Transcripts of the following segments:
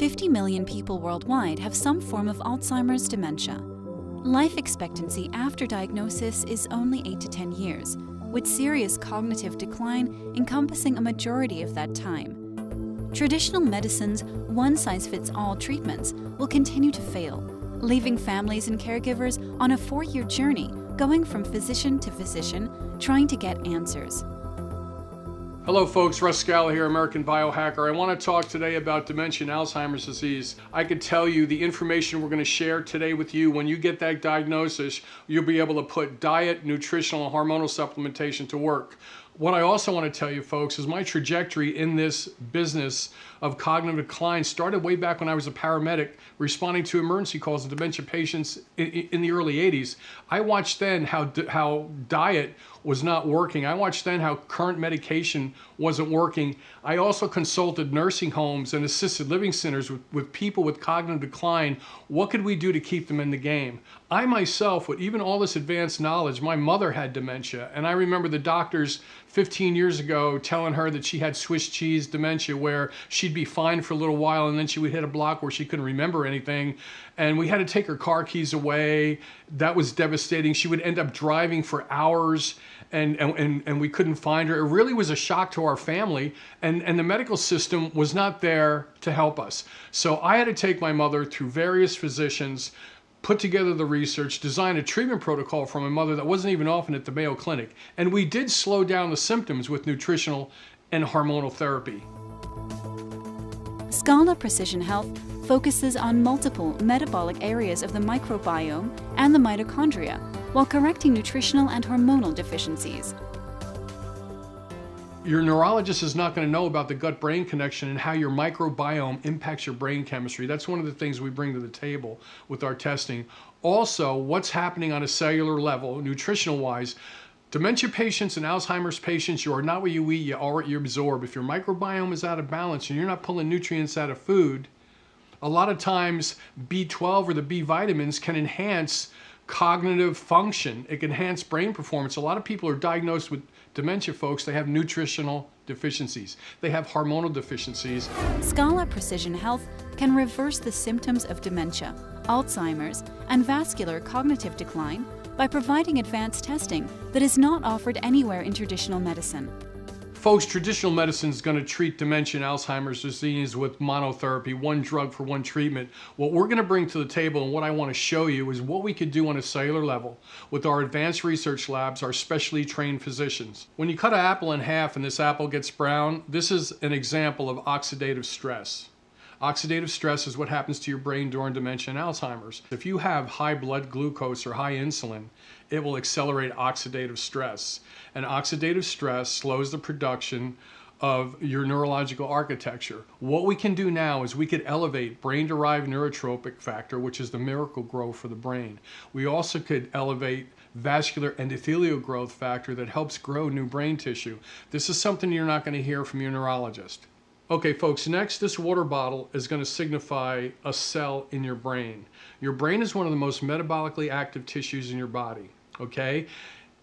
50 million people worldwide have some form of Alzheimer's dementia. Life expectancy after diagnosis is only 8 to 10 years, with serious cognitive decline encompassing a majority of that time. Traditional medicine's one-size-fits-all treatments will continue to fail, leaving families and caregivers on a 4-year journey, going from physician to physician, trying to get answers. Hello folks, Russ Scala here, American biohacker. I want to talk today about dementia and Alzheimer's disease. I could tell you the information we're going to share today with you, when you get that diagnosis, you'll be able to put diet, nutritional, and hormonal supplementation to work. What I also want to tell you folks is my trajectory in this business of cognitive decline started way back when I was a paramedic responding to emergency calls of dementia patients in the early 80s. I watched then how diet was not working. I watched then how current medication wasn't working. I also consulted nursing homes and assisted living centers with people with cognitive decline. What could we do to keep them in the game? I myself, with even all this advanced knowledge, my mother had dementia, and I remember the doctors 15 years ago telling her that she had Swiss cheese dementia, where she'd be fine for a little while and then she would hit a block where she couldn't remember anything, and we had to take her car keys away. That was devastating. She would end up driving for hours and we couldn't find her. It really was a shock to our family, and the medical system was not there to help us. So I had to take my mother through various physicians, put together the research, design a treatment protocol for my mother that wasn't even often at the Mayo Clinic. And we did slow down the symptoms with nutritional and hormonal therapy. Scala Precision Health focuses on multiple metabolic areas of the microbiome and the mitochondria, while correcting nutritional and hormonal deficiencies. Your neurologist is not going to know about the gut-brain connection and how your microbiome impacts your brain chemistry. That's one of the things we bring to the table with our testing. Also, what's happening on a cellular level, nutritional-wise. Dementia patients and Alzheimer's patients, you are not what you eat, you are what you absorb. If your microbiome is out of balance and you're not pulling nutrients out of food, a lot of times B12 or the B vitamins can enhance cognitive function. It can enhance brain performance. A lot of people are diagnosed with dementia, folks. They have nutritional deficiencies. They have hormonal deficiencies. Scala Precision Health can reverse the symptoms of dementia, Alzheimer's, and vascular cognitive decline by providing advanced testing that is not offered anywhere in traditional medicine. Folks, traditional medicine is going to treat dementia and Alzheimer's disease with monotherapy, one drug for one treatment. What we're going to bring to the table and what I want to show you is what we could do on a cellular level with our advanced research labs, our specially trained physicians. When you cut an apple in half and this apple gets brown, this is an example of oxidative stress. Oxidative stress is what happens to your brain during dementia and Alzheimer's. If you have high blood glucose or high insulin, it will accelerate oxidative stress. And oxidative stress slows the production of your neurological architecture. What we can do now is we could elevate brain-derived neurotrophic factor, which is the miracle growth for the brain. We also could elevate vascular endothelial growth factor that helps grow new brain tissue. This is something you're not going to hear from your neurologist. Okay folks, next, this water bottle is going to signify a cell in your brain. Your brain is one of the most metabolically active tissues in your body, okay?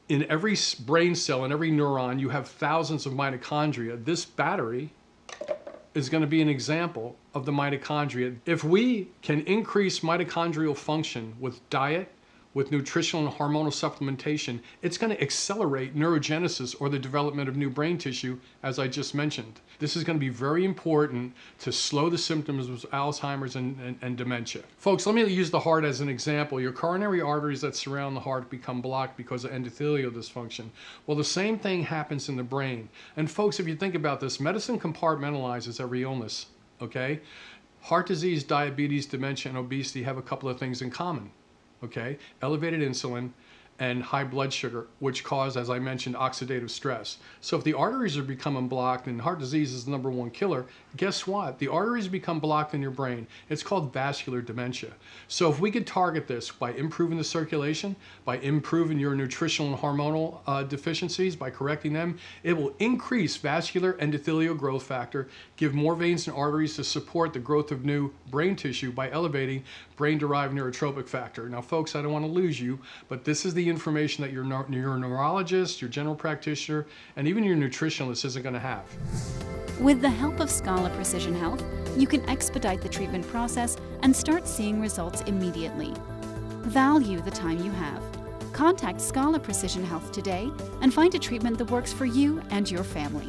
In every brain cell, in every neuron, you have thousands of mitochondria. This battery is going to be an example of the mitochondria. If we can increase mitochondrial function with diet, with nutritional and hormonal supplementation, it's going to accelerate neurogenesis, or the development of new brain tissue, as I just mentioned. This is going to be very important to slow the symptoms of Alzheimer's and dementia. Folks, let me use the heart as an example. Your coronary arteries that surround the heart become blocked because of endothelial dysfunction. Well, the same thing happens in the brain. And folks, if you think about this, medicine compartmentalizes every illness, okay? Heart disease, diabetes, dementia, and obesity have a couple of things in common. Okay, elevated insulin and high blood sugar, which cause, as I mentioned, oxidative stress. So if the arteries are becoming blocked, and heart disease is the #1 killer, guess what? The arteries become blocked in your brain. It's called vascular dementia. So if we could target this by improving the circulation, by improving your nutritional and hormonal deficiencies, by correcting them, it will increase vascular endothelial growth factor, give more veins and arteries to support the growth of new brain tissue by elevating brain-derived neurotrophic factor. Now folks, I don't want to lose you, but this is the information that your neurologist, your general practitioner, and even your nutritionist isn't going to have. With the help of Scala Precision Health, you can expedite the treatment process and start seeing results immediately. Value the time you have. Contact Scala Precision Health today and find a treatment that works for you and your family.